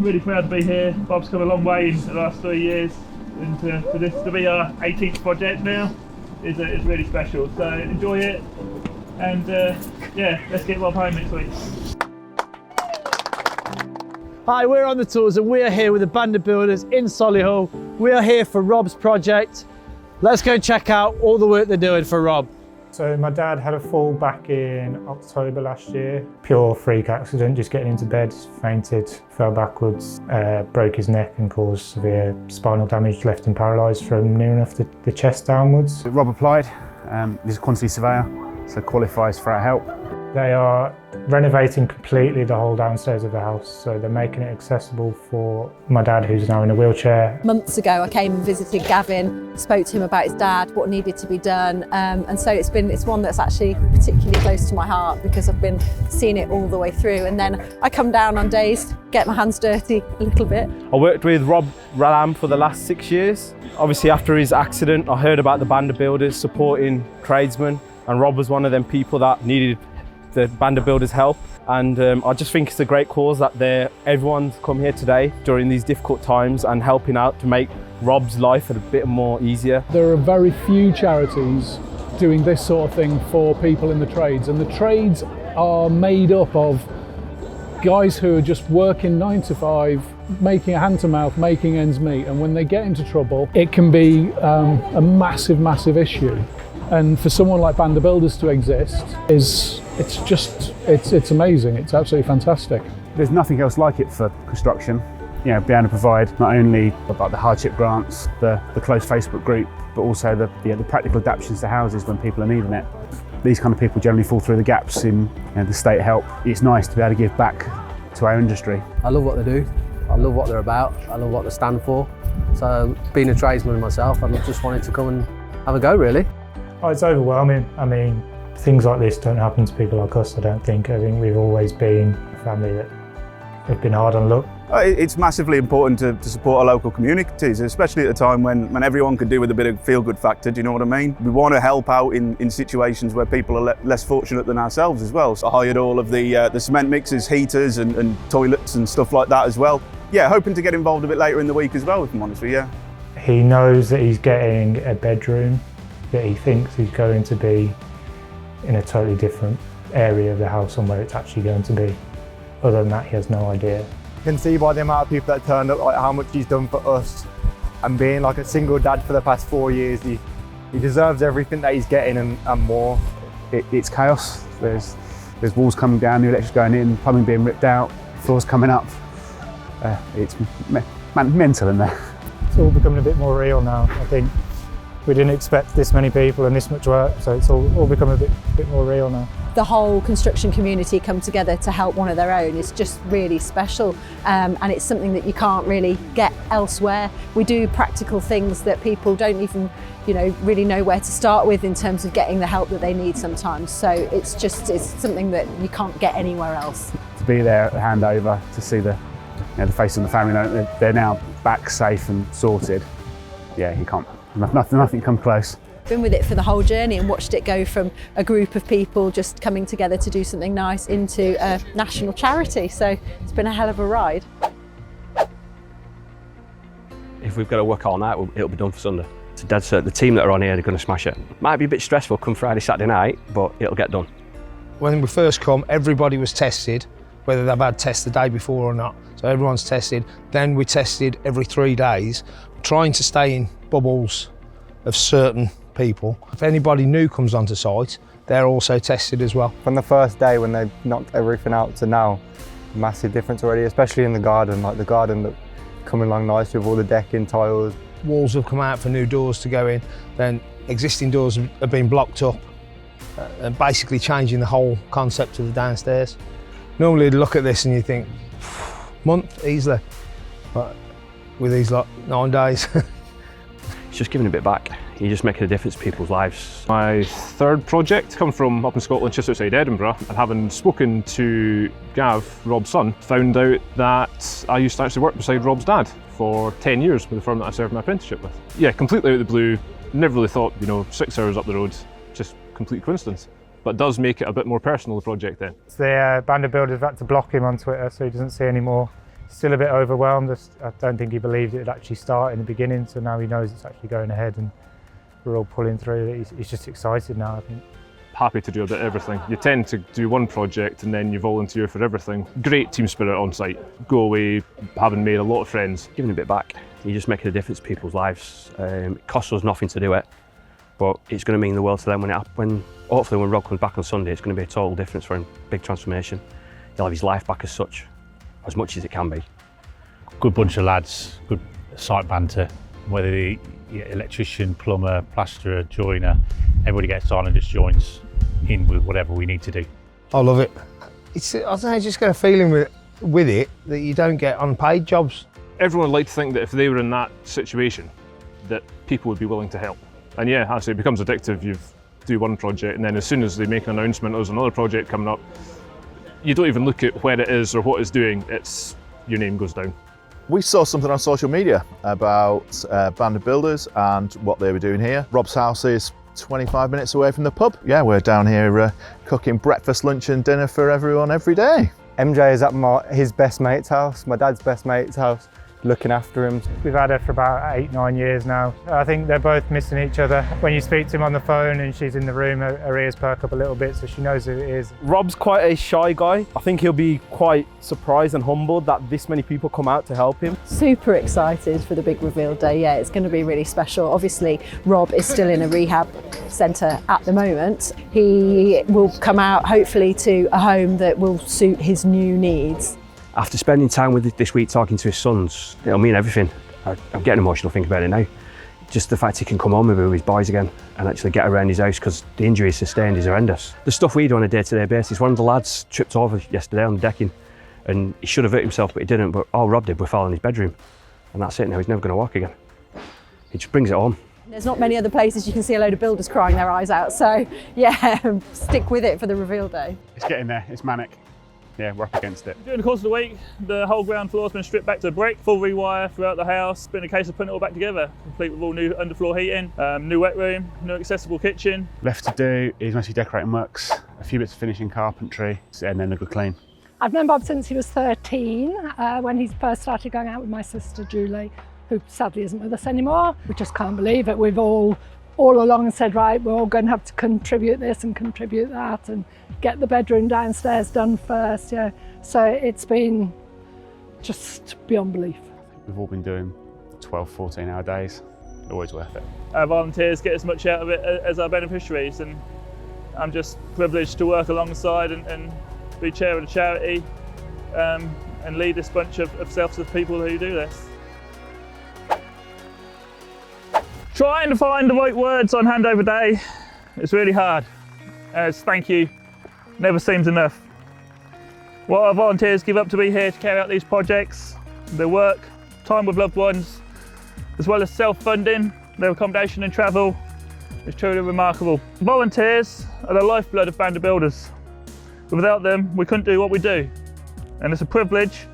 really proud to be here. Bob's come a long way in the last 3 years, and for this to be our 18th project now is really special. So enjoy it, and yeah, let's get Rob home next week. Hi, we're On The Tools and we are here with a band of builders in Solihull. We are here for Rob's project. Let's go check out all the work they're doing for Rob. So my dad had a fall back in October last year. Pure freak accident, just getting into bed, fainted, fell backwards, broke his neck and caused severe spinal damage, left him paralysed from near enough the chest downwards. Rob applied, he's a quantity surveyor, so qualifies for our help. They are renovating completely the whole downstairs of the house, so they're making it accessible for my dad, who's now in a wheelchair. Months ago I came and visited Gavin, spoke to him about his dad, what needed to be done, and so it's one that's actually particularly close to my heart because I've been seeing it all the way through, and then I come down on days, get my hands dirty a little bit. I worked with Rob Ralam for the last 6 years. Obviously after his accident I heard about the band of builders supporting tradesmen, and Rob was one of them people that needed the band of builders help, and I just think it's a great cause that everyone's come here today during these difficult times and helping out to make Rob's life a bit more easier. There are very few charities doing this sort of thing for people in the trades, and the trades are made up of guys who are just working 9 to 5, making a hand to mouth, making ends meet, and when they get into trouble it can be a massive issue. And for someone like Band of Builders to exist it's amazing. It's absolutely fantastic. There's nothing else like it for construction. You know, being able to provide not only about the hardship grants, the close Facebook group, but also the practical adaptations to houses when people are needing it. These kind of people generally fall through the gaps in the state help. It's nice to be able to give back to our industry. I love what they do. I love what they're about. I love what they stand for. So being a tradesman myself, I just wanted to come and have a go, really. Oh, it's overwhelming. I mean, things like this don't happen to people like us, I don't think. I think we've always been a family that have been hard on luck. It's massively important to support our local communities, especially at a time when everyone could do with a bit of feel-good factor, do you know what I mean? We want to help out in situations where people are less fortunate than ourselves as well. So I hired all of the cement mixers, heaters and toilets and stuff like that as well. Yeah, hoping to get involved a bit later in the week as well, if I'm honest with you. He knows that he's getting a bedroom that he thinks he's going to be in a totally different area of the house and where it's actually going to be. Other than that, he has no idea. You can see by the amount of people that turned up, like how much he's done for us, and being like a single dad for the past 4 years, he deserves everything that he's getting and more. It's chaos. There's walls coming down, new electrics going in, plumbing being ripped out, floors coming up. It's mental in there. It's all becoming a bit more real now, I think. We didn't expect this many people and this much work, so it's all become a bit more real now. The whole construction community come together to help one of their own is just really special, and it's something that you can't really get elsewhere. We do practical things that people don't even really know where to start with in terms of getting the help that they need sometimes, so it's something that you can't get anywhere else. To be there at the handover, to see the face of the family, they're now back safe and sorted. Yeah, you can't. Nothing come close. Been with it for the whole journey and watched it go from a group of people just coming together to do something nice into a national charity, so it's been a hell of a ride. If we've got to work all night, it'll be done for Sunday. So dead certain the team that are on here, they're going to smash it. Might be a bit stressful come Friday, Saturday night, but it'll get done. When we first come, everybody was tested, whether they've had tests the day before or not. So everyone's tested. Then we tested every 3 days, trying to stay in bubbles of certain people. If anybody new comes onto site, they're also tested as well. From the first day when they knocked everything out to now, massive difference already, especially in the garden. Like the garden looked coming along nice with all the decking, tiles. Walls have come out for new doors to go in, then existing doors have been blocked up, and basically changing the whole concept of the downstairs. Normally you'd look at this and you think, month easily, but with these 9 days. It's just giving a bit back. You're just making a difference to people's lives. My third project, come from up in Scotland, just outside Edinburgh, and having spoken to Gav, Rob's son, found out that I used to actually work beside Rob's dad for 10 years with the firm that I served my apprenticeship with. Yeah, completely out of the blue, never really thought, 6 hours up the road, just complete coincidence. But it does make it a bit more personal, the project then. The band of builders have had to block him on Twitter so he doesn't see any more Still a bit overwhelmed. I don't think he believed it would actually start in the beginning, so now he knows it's actually going ahead and we're all pulling through. He's just excited now, I think. Happy to do a bit of everything. You tend to do one project and then you volunteer for everything. Great team spirit on site. Go away having made a lot of friends. Giving a bit back. You're just making a difference to people's lives. It costs us nothing to do it, but it's going to mean the world to them hopefully when Rob comes back on Sunday, it's going to be a total difference for him. Big transformation. He'll have his life back as such, as much as it can be. Good bunch of lads, good site banter, whether the electrician, plumber, plasterer, joiner, everybody gets on and just joins in with whatever we need to do. I love it. I don't know, I just get a feeling with it that you don't get unpaid jobs. Everyone would like to think that if they were in that situation, that people would be willing to help. And yeah, actually it becomes addictive. You do one project and then as soon as they make an announcement there's another project coming up, you don't even look at where it is or what it's doing, your name goes down. We saw something on social media about Band of Builders and what they were doing here. Rob's house is 25 minutes away from the pub. Yeah, we're down here cooking breakfast, lunch and dinner for everyone every day. MJ is at his best mate's house, my dad's best mate's house, looking after him. We've had her for about 8-9 years now. I think they're both missing each other. When you speak to him on the phone and she's in the room, her ears perk up a little bit so she knows who it is. Rob's quite a shy guy. I think he'll be quite surprised and humbled that this many people come out to help him. Super excited for the big reveal day. Yeah, it's going to be really special. Obviously, Rob is still in a rehab centre at the moment. He will come out hopefully to a home that will suit his new needs. After spending time with this week talking to his sons, it'll mean everything. I'm getting emotional thinking about it now. Just the fact he can come home with his boys again and actually get around his house, because the injury he's sustained is horrendous. The stuff we do on a day-to-day basis, one of the lads tripped over yesterday on the decking and he should have hurt himself, but he didn't. But all Rob did was fall in his bedroom. And that's it now, he's never going to walk again. He just brings it home. There's not many other places you can see a load of builders crying their eyes out. So yeah, stick with it for the reveal day. It's getting there, it's manic. Yeah, we're up against it. During the course of the week, the whole ground floor has been stripped back to brick, full rewire throughout the house. It's been a case of putting it all back together, complete with all new underfloor heating, new wet room, new accessible kitchen. Left to do is mostly decorating works, a few bits of finishing carpentry, and then a good clean. I've known Bob since he was 13, when he first started going out with my sister Julie, who sadly isn't with us anymore. We just can't believe it. We've all along said, right, we're all going to have to contribute this and contribute that and get the bedroom downstairs done first. Yeah. So it's been just beyond belief. We've all been doing 12, 14-hour days. Always worth it. Our volunteers get as much out of it as our beneficiaries, and I'm just privileged to work alongside and be chair of the charity and lead this bunch of selfless people who do this. Trying to find the right words on handover day, it's really hard. As thank you never seems enough. What our volunteers give up to be here to carry out these projects, their work, time with loved ones, as well as self-funding, their accommodation and travel, is truly remarkable. Volunteers are the lifeblood of Band of Builders. Without them, we couldn't do what we do. And it's a privilege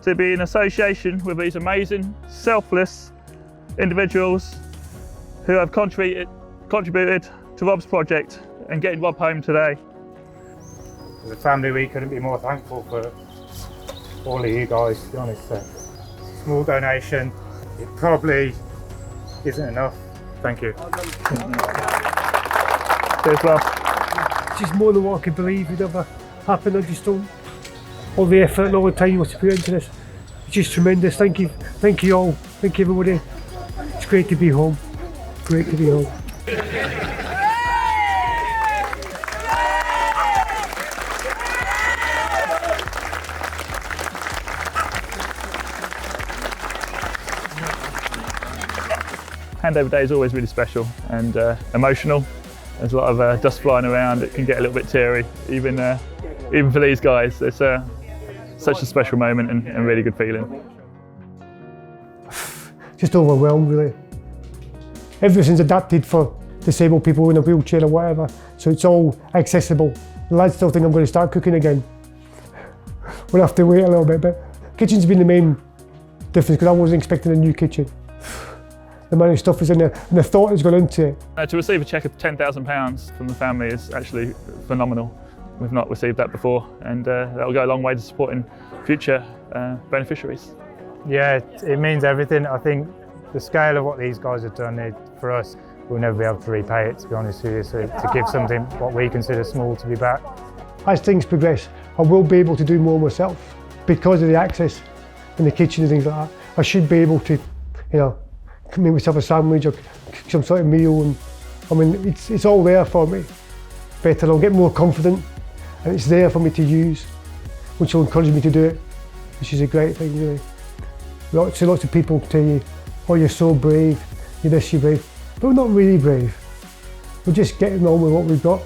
to be in association with these amazing, selfless individuals who have contributed to Rob's project and getting Rob home today. As a family, we couldn't be more thankful for all of you guys, to be honest. Small donation, it probably isn't enough. Thank you. Cheers, Rob. Just more than what I could believe would ever happen. I just don't, all the effort and all the time you must have put into this, it's just tremendous. Thank you all, thank you everybody. It's great to be home. Great to be home. Handover day is always really special and emotional. There's a lot of dust flying around. It can get a little bit teary, even for these guys. It's such a special moment and really good feeling. Just overwhelmed, really. Everything's adapted for disabled people in a wheelchair or whatever, so it's all accessible. The lads still think I'm going to start cooking again. We'll have to wait a little bit, but kitchen's been the main difference because I wasn't expecting a new kitchen. The amount of stuff is in there and the thought has gone into it. To receive a cheque of £10,000 from the family is actually phenomenal. We've not received that before, and that will go a long way to supporting future beneficiaries. Yeah, it means everything. I think the scale of what these guys have done for us, we'll never be able to repay it, to be honest with you. So to give something what we consider small to be back. As things progress, I will be able to do more myself because of the access in the kitchen and things like that. I should be able to, make myself a sandwich or cook some sort of meal, and I mean, it's all there for me. Better, I'll get more confident, and it's there for me to use, which will encourage me to do it, which is a great thing, really. Lots of people tell you, oh, you're so brave, you're this, you're brave. But we're not really brave. We're just getting on with what we've got.